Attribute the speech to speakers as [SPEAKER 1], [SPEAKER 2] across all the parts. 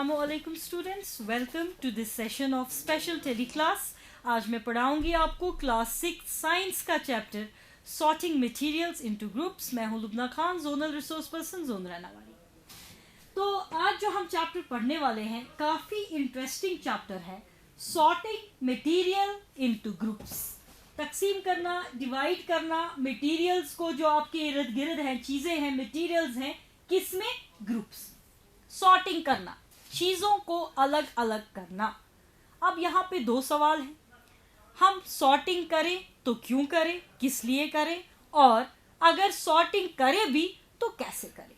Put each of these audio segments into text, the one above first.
[SPEAKER 1] अस्सलामुअलैकुम students, welcome to this session of special tele class. आज मैं पढ़ाऊंगी आपको क्लास 6 साइंस का chapter sorting materials into groups. मैं हूं Lubna Khan, zonal resource person, zone रहना वाली। तो आज जो हम चैप्टर पढ़ने वाले हैं काफ़ी इंटरेस्टिंग चैप्टर है, सॉर्टिंग मटेरियल इनटू ग्रुप्स। तकसीम करना, डिवाइड करना मटेरियल्स को, जो आपके इर्द गिर्द हैं, चीज़ें हैं, मटेरियल्स हैं, किसमें? ग्रुप्स। सॉर्टिंग करना, चीज़ों को अलग अलग करना। अब यहाँ पे दो सवाल हैं, हम सॉर्टिंग करें तो क्यों करें, किस लिए करें, और अगर सॉर्टिंग करें भी तो कैसे करें।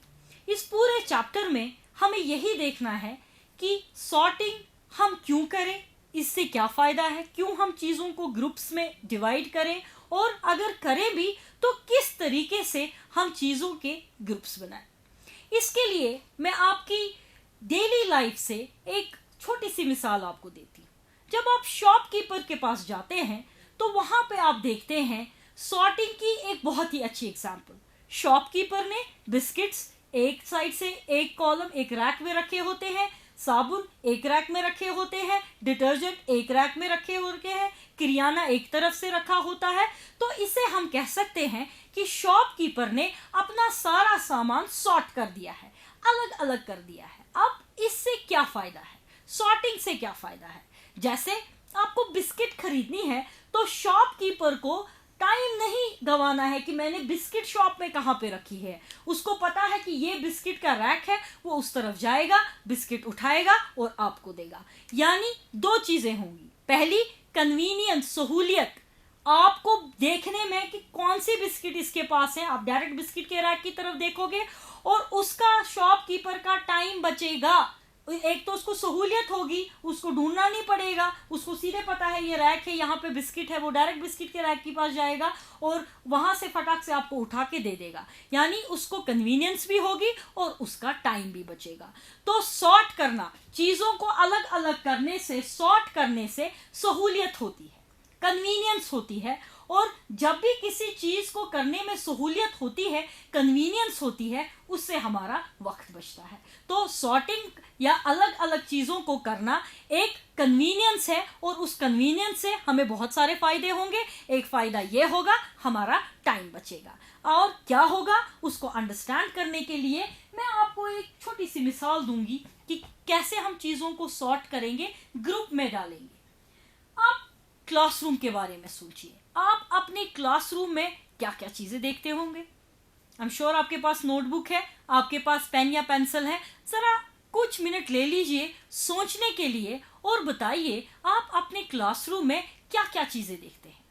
[SPEAKER 1] इस पूरे चैप्टर में हमें यही देखना है कि सॉर्टिंग हम क्यों करें, इससे क्या फ़ायदा है, क्यों हम चीज़ों को ग्रुप्स में डिवाइड करें, और अगर करें भी तो किस तरीके से हम चीज़ों के ग्रुप्स बनाएं। इसके लिए मैं आपकी डेली लाइफ से एक छोटी सी मिसाल आपको देती हूँ। जब आप शॉपकीपर के पास जाते हैं तो वहाँ पे आप देखते हैं सॉर्टिंग की एक बहुत ही अच्छी एग्जाम्पल। शॉपकीपर ने बिस्किट्स एक साइड से एक कॉलम, एक रैक में रखे होते हैं, साबुन एक रैक में रखे होते हैं, डिटर्जेंट एक रैक में रखे होते हैं, किरियाना एक तरफ से रखा होता है। तो इसे हम कह सकते हैं कि शॉपकीपर ने अपना सारा सामान सॉर्ट कर दिया है, अलग अलग कर दिया है। अब इससे क्या फ़ायदा है, सॉर्टिंग से क्या फ़ायदा है? जैसे आपको बिस्किट खरीदनी है तो शॉपकीपर को टाइम नहीं गंवाना है कि मैंने बिस्किट शॉप में कहाँ पे रखी है। उसको पता है कि ये बिस्किट का रैक है, वो उस तरफ जाएगा, बिस्किट उठाएगा और आपको देगा। यानी दो चीज़ें होंगी, पहली कन्वीनियंस, सहूलियत, आपको देखने में कि कौन सी बिस्किट इसके पास है, आप डायरेक्ट बिस्किट के रैक की तरफ देखोगे और उसका, शॉपकीपर का टाइम बचेगा। एक तो उसको सहूलियत होगी, उसको ढूंढना नहीं पड़ेगा, उसको सीधे पता है ये रैक है, यहाँ पे बिस्किट है, वो डायरेक्ट बिस्किट के रैक के पास जाएगा और वहाँ से फटाक से आपको उठा के दे देगा। यानी उसको कन्वीनियंस भी होगी और उसका टाइम भी बचेगा। तो सॉर्ट करना, चीज़ों को अलग अलग करने से, सॉर्ट करने से सहूलियत होती है, कन्वीनियंस होती है। और जब भी किसी चीज़ को करने में सहूलियत होती है, कन्वीनियंस होती है, उससे हमारा वक्त बचता है। तो सॉर्टिंग या अलग अलग चीज़ों को करना एक कन्वीनियंस है और उस कन्वीनियंस से हमें बहुत सारे फ़ायदे होंगे। एक फ़ायदा ये होगा, हमारा टाइम बचेगा। और क्या होगा, उसको अंडरस्टैंड करने के लिए मैं आपको एक छोटी सी मिसाल दूंगी कि कैसे हम चीज़ों को सॉर्ट करेंगे, ग्रुप में डालेंगे। आप क्लासरूम के बारे में सोचिए, आप अपने क्लासरूम में क्या क्या चीज़ें देखते होंगे। आई एम श्योर आपके पास नोटबुक है, आपके पास पेन या पेंसिल है। ज़रा कुछ मिनट ले लीजिए सोचने के लिए और बताइए आप अपने क्लासरूम में क्या क्या चीज़ें देखते हैं।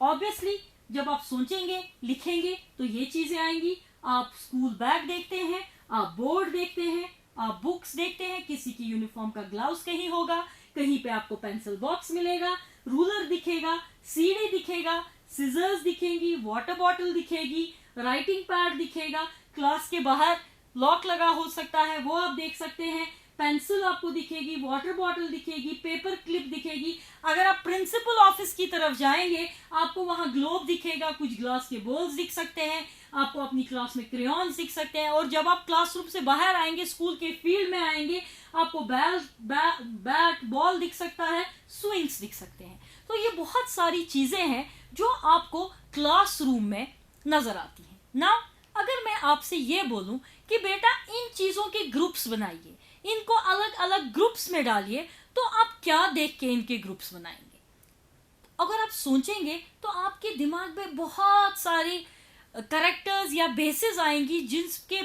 [SPEAKER 1] ऑब्वियसली जब आप सोचेंगे, लिखेंगे तो ये चीज़ें आएंगी। आप स्कूल बैग देखते हैं, आप बोर्ड देखते हैं, आप बुक्स देखते हैं, किसी की यूनिफॉर्म का ग्लव्स कहीं होगा, कहीं पे आपको पेंसिल बॉक्स मिलेगा, रूलर दिखेगा, सीढ़ी दिखेगा, सिजर्स दिखेंगी, वाटर बॉटल दिखेगी, राइटिंग पैड दिखेगा, क्लास के बाहर लॉक लगा हो सकता है वो आप देख सकते हैं, पेंसिल आपको दिखेगी, वाटर बॉटल दिखेगी, पेपर क्लिप दिखेगी। अगर आप प्रिंसिपल ऑफिस की तरफ जाएंगे आपको वहाँ ग्लोब दिखेगा, कुछ ग्लास के बॉल्स दिख सकते हैं, आपको अपनी क्लास में क्रेयॉन्स दिख सकते हैं। और जब आप क्लासरूम से बाहर आएंगे, स्कूल के फील्ड में आएंगे, आपको बैट बॉल दिख सकता है, स्विंग्स दिख सकते हैं। तो ये बहुत सारी चीज़ें हैं जो आपको क्लासरूम में नज़र आती हैं ना। अगर मैं आपसे ये बोलूं कि बेटा इन चीज़ों के ग्रुप्स बनाइए, इनको अलग अलग ग्रुप्स में डालिए, तो आप क्या देख के इनके ग्रुप्स बनाएंगे? अगर आप सोचेंगे तो आपके दिमाग में बहुत सारे कैरेक्टर्स या बेसेस आएंगी जिनके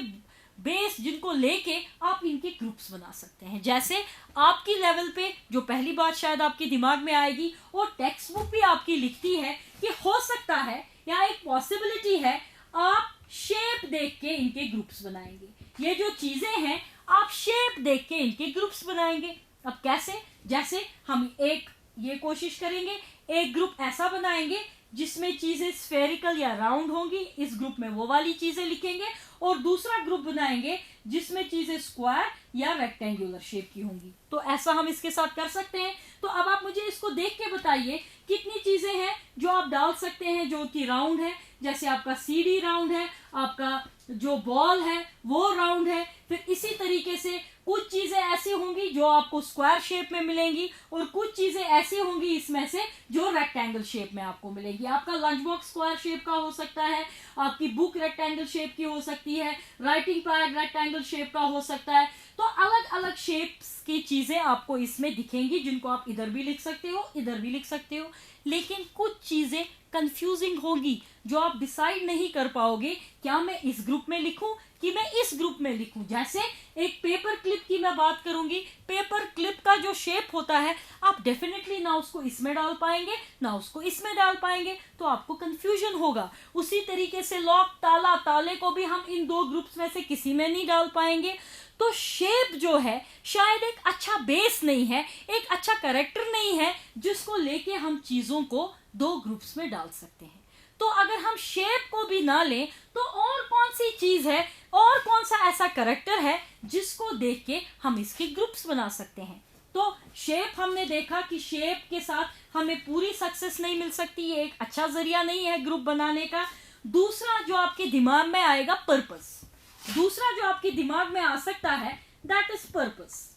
[SPEAKER 1] बेस, जिनको लेके आप इनके ग्रुप्स बना सकते हैं। जैसे आपकी लेवल पे जो पहली बात शायद आपके दिमाग में आएगी, वो टेक्स्ट बुक भी आपकी लिखती है कि हो सकता है या एक पॉसिबिलिटी है आप शेप देख के इनके ग्रुप्स बनाएंगे। ये जो चीज़ें हैं आप शेप देख के इनके ग्रुप्स बनाएंगे। अब कैसे? जैसे हम एक ये कोशिश करेंगे, एक ग्रुप ऐसा बनाएंगे जिसमें चीज़ें स्फेरिकल या राउंड होंगी, इस ग्रुप में वो वाली चीज़ें लिखेंगे। और दूसरा ग्रुप बनाएंगे जिसमें चीज़ें स्क्वायर या रेक्टेंगुलर शेप की होंगी। तो ऐसा हम इसके साथ कर सकते हैं। तो अब आप मुझे इसको देख के बताइए कितनी चीज़ें हैं जो आप डाल सकते हैं जो कि राउंड है। जैसे आपका सीडी राउंड है, आपका जो बॉल है वो राउंड है, फिर इसी तरीके से कुछ चीजें ऐसी होंगी जो आपको स्क्वायर शेप में मिलेंगी और कुछ चीजें ऐसी होंगी इसमें से जो रेक्टेंगल शेप में आपको मिलेगी। आपका लंच बॉक्स स्क्वायर शेप का हो सकता है, आपकी बुक रेक्टेंगल शेप की हो सकती है, राइटिंग पैड रेक्टेंगल शेप का हो सकता है। तो अलग अलग शेप्स की चीजें आपको इसमें दिखेंगी जिनको आप इधर भी लिख सकते हो, इधर भी लिख सकते हो। लेकिन कुछ चीजें कंफ्यूजिंग होगी जो आप डिसाइड नहीं कर पाओगे, क्या मैं इस ग्रुप में लिखूं कि मैं इस ग्रुप में लिखूं। जैसे एक पेपर क्लिप की मैं बात करूंगी, पेपर क्लिप का जो शेप होता है आप डेफिनेटली ना उसको इसमें डाल पाएंगे ना उसको इसमें डाल पाएंगे, तो आपको कंफ्यूजन होगा। उसी तरीके से लॉक, ताला, ताले को भी हम इन दो ग्रुप्स में से किसी में नहीं डाल पाएंगे। तो शेप जो है शायद एक अच्छा बेस नहीं है, एक अच्छा कैरेक्टर नहीं है जिसको लेके हम चीजों को दो ग्रुप्स में डाल सकते हैं। तो अगर हम शेप को भी ना लें तो और कौन सी चीज है और कौन सा ऐसा कैरेक्टर है जिसको देख के हम इसके ग्रुप्स बना सकते हैं। तो शेप हमने देखा कि शेप के साथ हमें पूरी सक्सेस नहीं मिल सकती, ये एक अच्छा जरिया नहीं है ग्रुप बनाने का। दूसरा जो आपके दिमाग में आएगा, पर्पस। दूसरा जो आपके दिमाग में आ सकता है दैट इज पर्पस।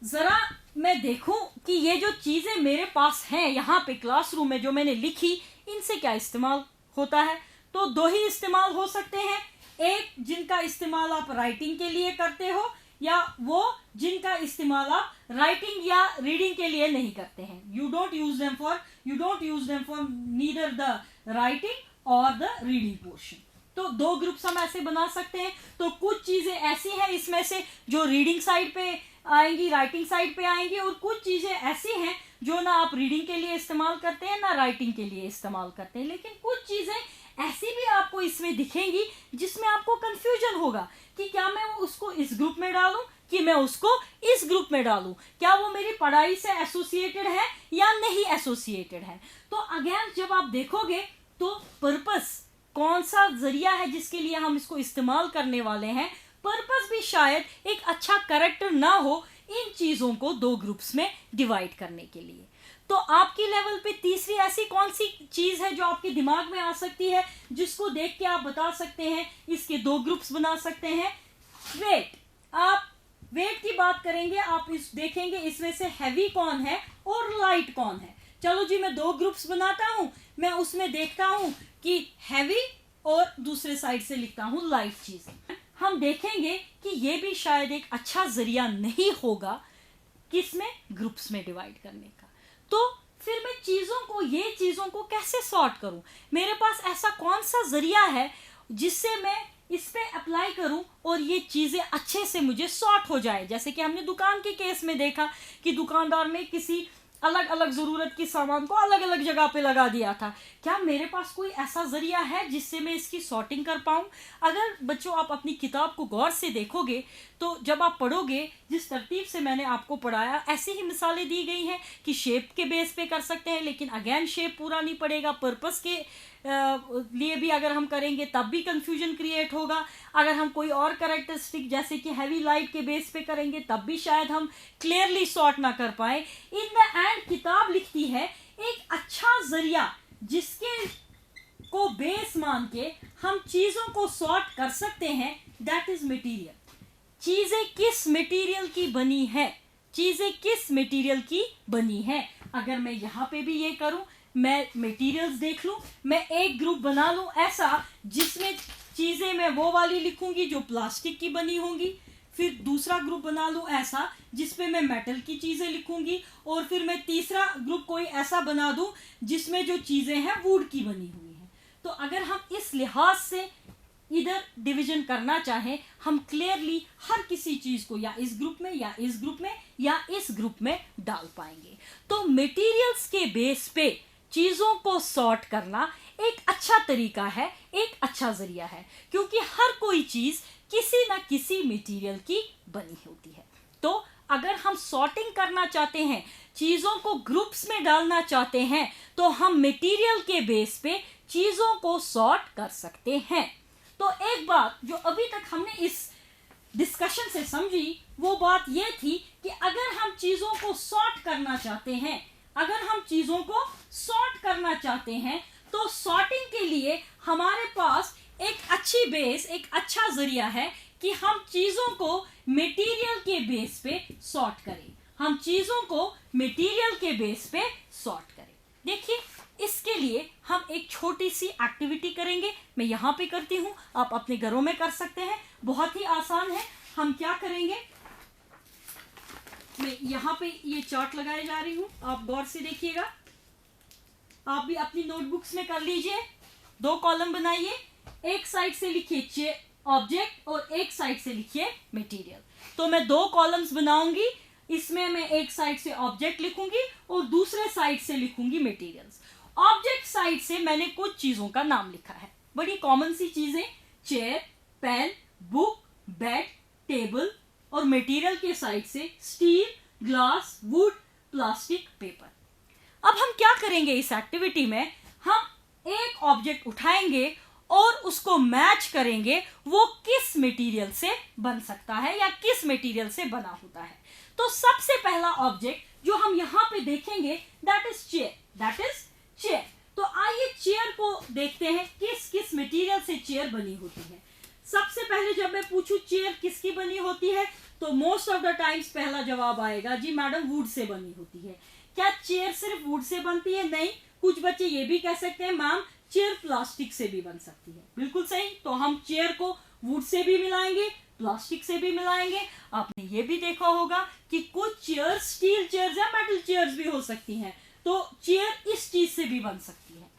[SPEAKER 1] जरा मैं देखूं कि ये जो चीजें मेरे पास हैं यहाँ पे क्लासरूम में जो मैंने लिखी, इनसे क्या इस्तेमाल होता है। तो दो ही इस्तेमाल हो सकते हैं, एक जिनका इस्तेमाल आप राइटिंग के लिए करते हो, या वो जिनका इस्तेमाल आप राइटिंग या रीडिंग के लिए नहीं करते हैं। You don't use them for neither the writing और द रीडिंग पोर्शन। तो दो ग्रुप्स हम ऐसे बना सकते हैं। तो कुछ चीजें ऐसी हैं इसमें से जो रीडिंग साइड पे आएंगी, राइटिंग साइड पे आएंगी, और कुछ चीजें ऐसी हैं जो ना आप रीडिंग के लिए इस्तेमाल करते हैं ना राइटिंग के लिए इस्तेमाल करते हैं। लेकिन कुछ चीजें ऐसी भी आपको इसमें दिखेंगी जिसमें आपको कंफ्यूजन होगा कि क्या मैं उसको इस ग्रुप में डालूं कि मैं उसको इस ग्रुप में डालूं, क्या वो मेरी पढ़ाई से एसोसिएटेड है या नहीं एसोसिएटेड है। तो अगेन जब आप देखोगे तो पर्पस कौन सा जरिया है जिसके लिए हम इसको इस्तेमाल करने वाले हैं, पर्पस भी शायद एक अच्छा कैरेक्टर ना हो इन चीजों को दो ग्रुप्स में डिवाइड करने के लिए। तो आपकी लेवल पे तीसरी ऐसी कौन सी चीज है जो आपके दिमाग में आ सकती है जिसको देख के आप बता सकते हैं इसके दो ग्रुप्स बना सकते हैं। वेट, आप वेट की बात करेंगे, आप इस देखेंगे इसमें से हैवी कौन है और लाइट कौन है। चलो जी, मैं दो ग्रुप्स बनाता हूं, मैं उसमें देखता हूं कि हैवी और दूसरे साइड से लिखता हूं लाइट चीजें। हम देखेंगे कि ये भी शायद एक अच्छा जरिया नहीं होगा किसमें, ग्रुप्स में डिवाइड करने का। तो फिर मैं चीजों को कैसे सॉर्ट करूं, मेरे पास ऐसा कौन सा जरिया है जिससे मैं इस पे अप्लाई करूं और ये चीजें अच्छे से मुझे सॉर्ट हो जाए। जैसे कि हमने दुकान के केस में देखा कि दुकानदार ने किसी अलग अलग जरूरत की सामान को अलग अलग जगह पे लगा दिया था। क्या मेरे पास कोई ऐसा जरिया है जिससे मैं इसकी सॉर्टिंग कर पाऊं। अगर बच्चों आप अपनी किताब को गौर से देखोगे तो जब आप पढ़ोगे, जिस तरतीब से मैंने आपको पढ़ाया ऐसी ही मिसालें दी गई हैं कि शेप के बेस पे कर सकते हैं, लेकिन अगेन शेप पूरा नहीं पड़ेगा। पर्पस के लिए भी अगर हम करेंगे तब भी कंफ्यूजन क्रिएट होगा। अगर हम कोई और कैरेक्टरिस्टिक जैसे कि हैवी लाइट के बेस पे करेंगे तब भी शायद हम क्लियरली सॉर्ट ना कर पाए। इन द एंड किताब लिखती है एक अच्छा जरिया जिसके को बेस मान के हम चीजों को सॉर्ट कर सकते हैं, दैट इज मटेरियल। चीजें किस मटेरियल की बनी है, चीजें किस मटेरियल की बनी है। अगर मैं यहाँ पे भी ये करूं, मैं मटेरियल्स देख लूं, मैं एक ग्रुप बना लूं ऐसा जिसमें चीजें मैं वो वाली लिखूंगी जो प्लास्टिक की बनी होंगी, फिर दूसरा ग्रुप बना लूं ऐसा जिसपे मैं मेटल की चीजें लिखूंगी, और फिर मैं तीसरा ग्रुप कोई ऐसा बना दूं जिसमें जो चीजें हैं वुड की बनी हुई हैं। तो अगर हम इस लिहाज से इधर डिवीजन करना चाहें, हम क्लियरली हर किसी चीज को या इस ग्रुप में या इस ग्रुप में या इस ग्रुप में डाल पाएंगे। तो मटेरियल्स के बेस पे चीजों को सॉर्ट करना एक अच्छा तरीका है, एक अच्छा जरिया है, क्योंकि हर कोई चीज किसी ना किसी मटेरियल की बनी होती है। तो अगर हम सॉर्टिंग करना चाहते हैं, चीजों को ग्रुप्स में डालना चाहते हैं, तो हम मटेरियल के बेस पे चीजों को सॉर्ट कर सकते हैं। तो एक बात जो अभी तक हमने इस डिस्कशन से समझी वो बात ये थी कि अगर हम चीजों को सॉर्ट करना चाहते हैं, अगर हम चीजों को सॉर्ट करना चाहते हैं तो सॉर्टिंग के लिए हमारे पास एक अच्छी बेस, एक अच्छा जरिया है कि हम चीजों को मटेरियल के बेस पे सॉर्ट करें, हम चीजों को मटेरियल के बेस पे सॉर्ट करें। देखिए, इसके लिए हम एक छोटी सी एक्टिविटी करेंगे। मैं यहाँ पे करती हूँ, आप अपने घरों में कर सकते हैं, बहुत ही आसान है। हम क्या करेंगे, मैं यहाँ पे ये चार्ट लगाए जा रही हूँ, आप गौर से देखिएगा। आप भी अपनी नोटबुक्स में कर लीजिए। 2 कॉलम बनाइए, एक साइड से लिखिए ऑब्जेक्ट और एक साइड से लिखिए मटेरियल। तो मैं 2 कॉलम्स बनाऊंगी, इसमें मैं एक साइड से ऑब्जेक्ट लिखूंगी और दूसरे साइड से लिखूंगी मटेरियल्स। ऑब्जेक्ट साइड से मैंने कुछ चीजों का नाम लिखा है, बड़ी कॉमन सी चीजें, chair, pen, book, bed, table. और मटेरियल के साइड से steel, glass, wood, plastic, paper. अब हम क्या करेंगे इस एक्टिविटी में, हम एक ऑब्जेक्ट उठाएंगे और उसको मैच करेंगे वो किस मटेरियल से बन सकता है या किस मटेरियल से बना होता है। तो सबसे पहला ऑब्जेक्ट जो हम यहाँ पे देखेंगे दैट इज चेयर। तो आइए चेयर को देखते हैं किस किस मटेरियल से चेयर बनी होती है। सबसे पहले जब मैं पूछूं चेयर किसकी बनी होती है, तो मोस्ट ऑफ द टाइम्स पहला जवाब आएगा जी मैडम वुड से बनी होती है। क्या चेयर सिर्फ वुड से बनती है? नहीं, कुछ बच्चे ये भी कह सकते हैं मैम चेयर प्लास्टिक से भी बन सकती है। बिल्कुल सही, तो हम चेयर को वुड से भी मिलाएंगे, प्लास्टिक से भी मिलाएंगे। आपने ये भी देखा होगा कि कुछ चेयर स्टील चेयर्स या मेटल चेयर्स भी हो सकती हैं, तो चेयर इस चीज से भी बन सकती है।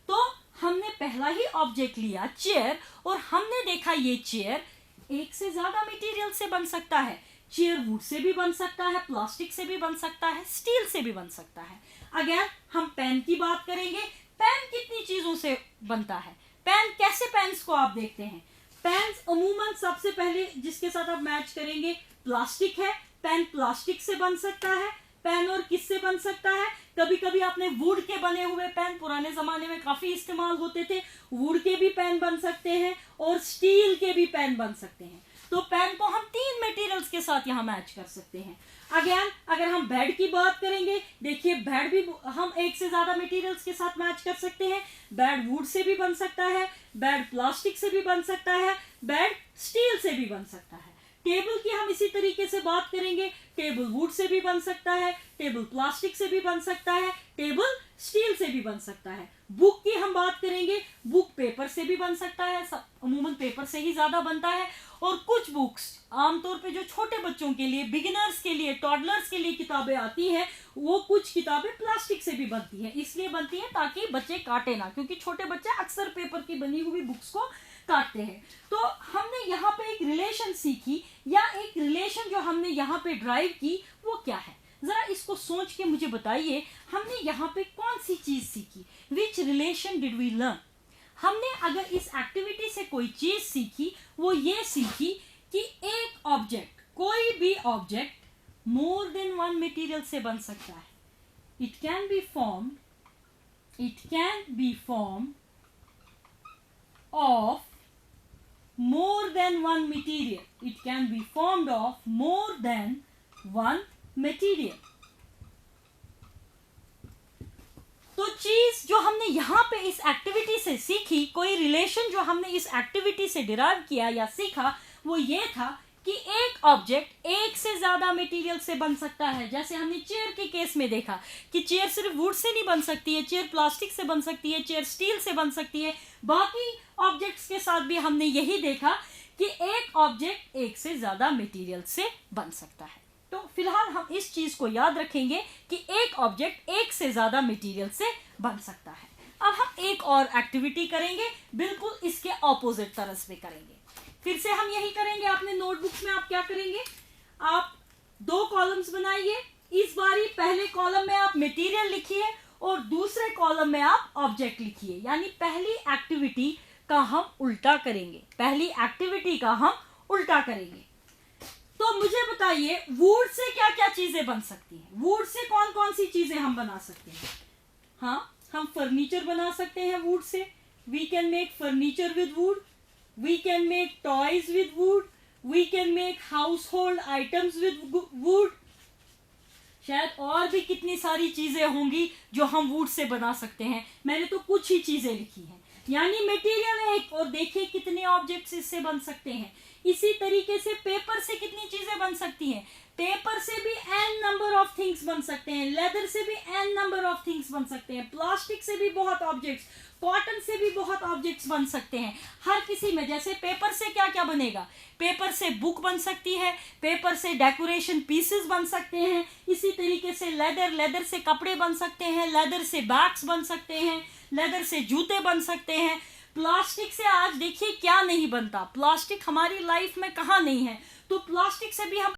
[SPEAKER 1] तो हमने पहला ही ऑब्जेक्ट लिया चेयर और हमने देखा ये चेयर एक से ज्यादा मटेरियल से बन सकता है। चेयर वुड से भी बन सकता है, प्लास्टिक से भी बन सकता है, स्टील से भी बन सकता है। अगर हम पेन की बात करेंगे, पेन कितनी चीजों से बनता है? पेन कैसे, पेन्स को आप देखते हैं, पेन्स अमूमन सबसे पहले जिसके साथ आप मैच करेंगे प्लास्टिक है। पेन प्लास्टिक से बन सकता है। पेन और किससे बन सकता है? कभी कभी आपने वुड के बने हुए पेन, पुराने जमाने में काफी इस्तेमाल होते थे, वुड के भी पेन बन सकते हैं और स्टील के भी पेन बन सकते हैं। तो पेन को हम 3 मटेरियल्स के साथ यहाँ मैच कर सकते हैं। अगेन अगर हम बेड की बात करेंगे, देखिए बेड भी हम एक से ज्यादा मटेरियल्स के साथ मैच कर सकते हैं। बेड वुड से भी बन सकता है, बेड प्लास्टिक से भी बन सकता है, बेड स्टील से भी बन सकता है। टेबल की हम इसी तरीके से बात करेंगे, टेबल वुड से भी बन सकता है, टेबल प्लास्टिक से भी बन सकता है, टेबल स्टील से भी बन सकता है। बुक की हम बात करेंगे, बुक पेपर से भी बन सकता है, अमूमन पेपर से ही ज्यादा बनता है। और कुछ बुक्स आमतौर पे जो छोटे बच्चों के लिए, बिगिनर्स के लिए, टॉडलर्स के लिए किताबें आती हैं, वो कुछ किताबें प्लास्टिक से भी बनती हैं। इसलिए बनती हैं ताकि बच्चे काटे ना, क्योंकि छोटे बच्चे अक्सर पेपर की बनी हुई बुक्स को काटते हैं। तो हमने यहाँ पे एक रिलेशन सीखी, या एक रिलेशन जो हमने यहाँ पे ड्राइव की वो क्या है, जरा इसको सोच के मुझे बताइए। हमने यहाँ पे कौन सी चीज सीखी? विच रिलेशन डिड वी लर्न? हमने अगर इस एक्टिविटी से कोई चीज सीखी, वो ये सीखी कि एक ऑब्जेक्ट, कोई भी ऑब्जेक्ट मोर देन 1 मटेरियल से बन सकता है। It can be form of more than one material. It can be formed of more than one material. तो चीज जो हमने यहाँ पे इस एक्टिविटी से सीखी, कोई रिलेशन जो हमने इस एक्टिविटी से डिराइव किया या सीखा, वो ये था कि एक ऑब्जेक्ट एक से ज्यादा मटेरियल से बन सकता है। जैसे हमने चेयर के केस में देखा कि चेयर सिर्फ वुड से नहीं बन सकती है, चेयर प्लास्टिक से बन सकती है, चेयर स्टील से बन सकती है। बाकी ऑब्जेक्ट्स के साथ भी हमने यही देखा कि एक ऑब्जेक्ट एक से ज्यादा मटेरियल से बन सकता है। तो फिलहाल हम इस चीज को याद रखेंगे कि एक ऑब्जेक्ट एक से ज्यादा मटेरियल से बन सकता है। अब हम एक और एक्टिविटी करेंगे, बिल्कुल इसके ऑपोजिट तरह में करेंगे। फिर से हम यही करेंगे। अपने नोटबुक्स में आप क्या करेंगे, आप 2 कॉलम्स बनाइए। इस बारी पहले कॉलम में आप मटेरियल लिखिए और दूसरे कॉलम में आप ऑब्जेक्ट लिखिए। यानी पहली एक्टिविटी का हम उल्टा करेंगे, तो मुझे बताइए वुड से क्या क्या चीजें बन सकती हैं? वुड से कौन कौन सी चीजें हम बना सकते हैं? हाँ, हम फर्नीचर बना सकते हैं वुड से। We can make furniture with wood, we can make toys with wood, we can make household items with wood. शायद और भी कितनी सारी चीजें होंगी जो हम वुड से बना सकते हैं। मैंने तो कुछ ही चीजें लिखी हैं, यानी मटेरियल एक, और देखिए कितने ऑब्जेक्ट्स इससे बन सकते हैं। इसी तरीके से पेपर से कितनी चीजें बन सकती हैं, पेपर से भी n नंबर ऑफ थिंग्स बन सकते हैं, लेदर से भी n नंबर ऑफ थिंग्स बन सकते हैं, प्लास्टिक से भी बहुत ऑब्जेक्ट्स, कॉटन से भी बहुत ऑब्जेक्ट्स बन सकते हैं। हर किसी में, जैसे पेपर से क्या क्या बनेगा, पेपर से बुक बन सकती है, पेपर से डेकोरेशन पीसेस बन सकते हैं, इसी तरीके से लेदर से कपड़े बन सकते हैं, लेदर से बैग्स बन सकते हैं, लेदर से जूते बन सकते हैं। प्लास्टिक से आज देखिए क्या नहीं बनता, प्लास्टिक हमारी लाइफ में कहाँ नहीं है, तो प्लास्टिक से भी हम